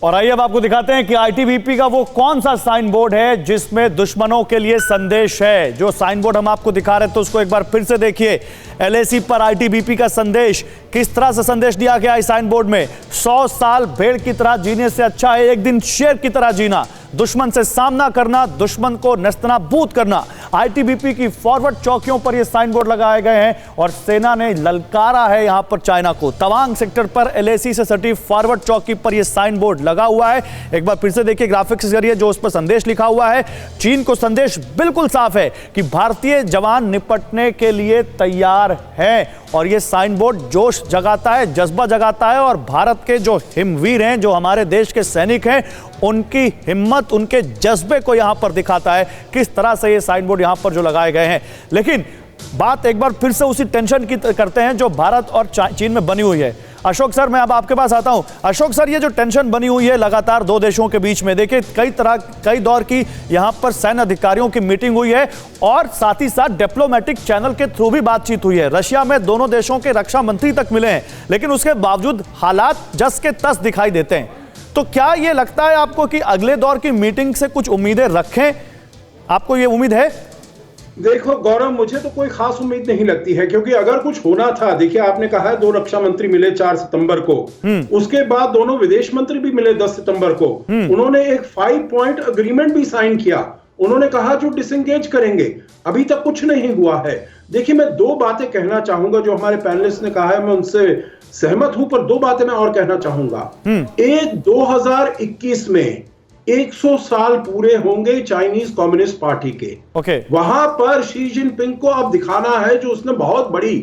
और आइए अब आपको दिखाते हैं कि आईटीबीपी का वो कौन सा साइन बोर्ड है जिसमें दुश्मनों के लिए संदेश है। जो साइन बोर्ड हम आपको दिखा रहे थे तो उसको एक बार फिर से देखिए। एलएसी पर आईटीबीपी का संदेश, किस तरह से संदेश दिया गया है साइन बोर्ड में। 100 साल भेड़ की तरह जीने से अच्छा है एक दिन शेर की तरह जीना। दुश्मन से सामना करना, दुश्मन को नस्तनाबूद करना। आईटीबीपी की फॉरवर्ड चौकियों पर ये साइन बोर्ड लगाए गए हैं और सेना ने ललकारा है यहां पर चाइना को। तवांग सेक्टर पर एलएसी से सटी फॉरवर्ड चौकी पर यह साइन बोर्ड लगा हुआ है। एक बार फिर से देखिए ग्राफिक्स के जरिए जो उस पर संदेश लिखा हुआ है। चीन को संदेश बिल्कुल साफ है कि भारतीय जवान निपटने के लिए तैयार हैं और यह साइन बोर्ड जोश जगाता है, जज्बा जगाता है और भारत के जो हिमवीर हैं, जो हमारे देश के सैनिक हैं, उनकी हिम्मत, उनके जज्बे को यहां पर दिखाता है। किस तरह से ये साइन बोर्ड यहां पर जो लगाए गए हैं। लेकिन बात एक बार फिर से उसी टेंशन की करते हैं जो भारत और चीन में बनी हुई है। अशोक सर, मैं अब आपके पास आता हूं। अशोक सर, ये जो टेंशन बनी हुई है लगातार दो देशों के बीच में, देखिए कई दौर की यहां पर सैन्य अधिकारियों की मीटिंग हुई है और साथ ही साथ डिप्लोमेटिक चैनल के थ्रू भी बातचीत हुई है। रशिया में दोनों देशों के रक्षा मंत्री तक मिले हैं, लेकिन उसके बावजूद हालात जस के तस दिखाई देते हैं। तो क्या यह लगता है आपको कि अगले दौर की मीटिंग से कुछ उम्मीदें रखें? आपको यह उम्मीद है? देखो गौरव, मुझे तो कोई खास उम्मीद नहीं लगती है, क्योंकि अगर कुछ होना था, देखिए आपने कहा है 2 रक्षा मंत्री मिले 4 सितंबर को, उसके बाद दोनों विदेश मंत्री भी मिले 10 सितंबर को। उन्होंने एक 5 पॉइंट अग्रीमेंट भी साइन किया। उन्होंने कहा जो डिसएंगेज करेंगे। अभी तक कुछ नहीं हुआ है। देखिए, मैं 2 बातें कहना चाहूंगा जो हमारे पैनलिस्ट ने कहा है, मैं उनसे सहमत हूं, पर 2 बातें मैं और कहना चाहूंगा। एक, 2021 में 100 साल पूरे होंगे चाइनीज कम्युनिस्ट पार्टी के। वहां पर शी जिनपिंग को अब दिखाना है जो उसने बहुत बड़ी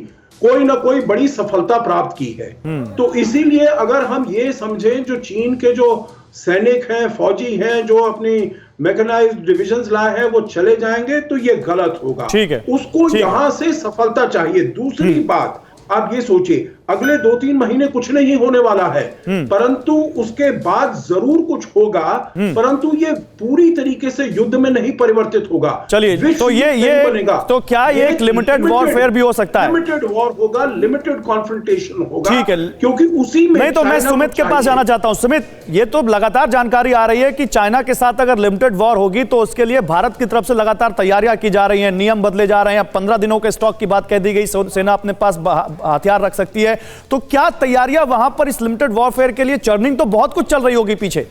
कोई ना कोई बड़ी सफलता प्राप्त की है। तो इसीलिए अगर हम ये समझें जो चीन के जो सैनिक हैं, फौजी हैं, जो अपनी मैकेनाइज्ड डिविजन्स लाए हैं वो चले जाएंगे, तो ये गलत होगा। उसको यहां से सफलता चाहिए। दूसरी बात, आप ये सोचिए, अगले 2-3 महीने कुछ नहीं होने वाला है, परंतु उसके बाद जरूर कुछ होगा, परंतु ये पूरी तरीके से युद्ध में नहीं परिवर्तित होगा। चलिए, तो ये बनेगा। तो क्या ये एक लिमिटेड वॉरफेयर भी हो सकता है? लिमिटेड वॉर होगा, लिमिटेड कॉन्फ्रंटेशन होगा। ठीक है, क्योंकि उसी में नहीं तो मैं सुमित के पास जाना चाहता हूं। सुमित, ये तो लगातार जानकारी आ रही है कि चाइना के साथ अगर लिमिटेड वॉर होगी तो उसके लिए भारत की तरफ से लगातार तैयारियां की जा रही हैं, नियम बदले जा रहे हैं। 15 दिनों के स्टॉक की बात कह दी गई, सेना अपने पास हथियार रख सकती है। तो क्या तैयारियां वहां पर इस लिमिटेड वॉरफेयर के लिए, चर्निंग तो बहुत कुछ चल रही होगी पीछे?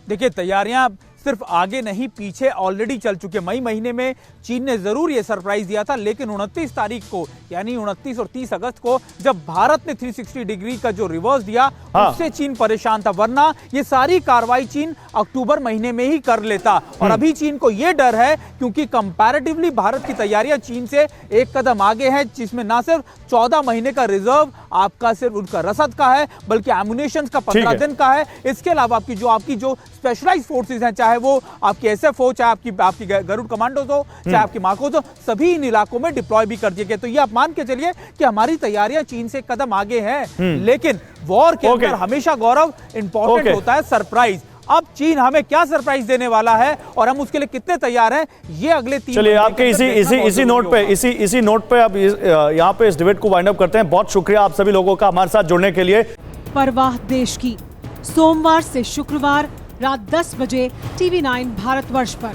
देखिए, तैयारियां सिर्फ आगे नहीं पीछे ऑलरेडी चल चुके। मई महीने में चीन ने जरूर ये सरप्राइज दिया था, लेकिन 29 तारीख को यानी 29 और 30 अगस्त को जब भारत ने 360 डिग्री का जो रिवर्स दिया, उससे चीन परेशान था। वरना ये सारी कार्रवाई चीन अक्टूबर महीने में ही कर लेता। और अभी चीन को ये डर है क्योंकि कंपैरेटिवली भारत की तैयारियां चीन से एक कदम आगे है, जिसमें ना सिर्फ 14 महीने का रिजर्व आपका सिर्फ उनका रसद का है, बल्कि एमुनेशन का 15 दिन का है। इसके अलावा आपकी जो स्पेशलाइज्ड फोर्सेज हैं, चाहे वो आपकी एसएफ हो, चाहे आपकी गरुड़ कमांडोज हो, चाहे आपकी माकोज हो, सभी इन इलाकों में डिप्लॉय भी कर दिए गए। तो ये आप मान के चलिए कि हमारी तैयारियां चीन से कदम आगे हैं। लेकिन वॉर के अंदर हमेशा गौरव इंपॉर्टेंट होता है सरप्राइज। अब चीन हमें क्या सरप्राइज देने वाला है और हम उसके लिए कितने तैयार हैं, ये अगले 3 चलिए आपके इसी नोट पे अब यहाँ पे इस डिबेट को वाइंड अप करते हैं। बहुत शुक्रिया आप सभी लोगों का हमारे साथ जुड़ने के लिए। परवाह देश की, सोमवार से शुक्रवार रात 10 बजे TV9 भारतवर्ष पर।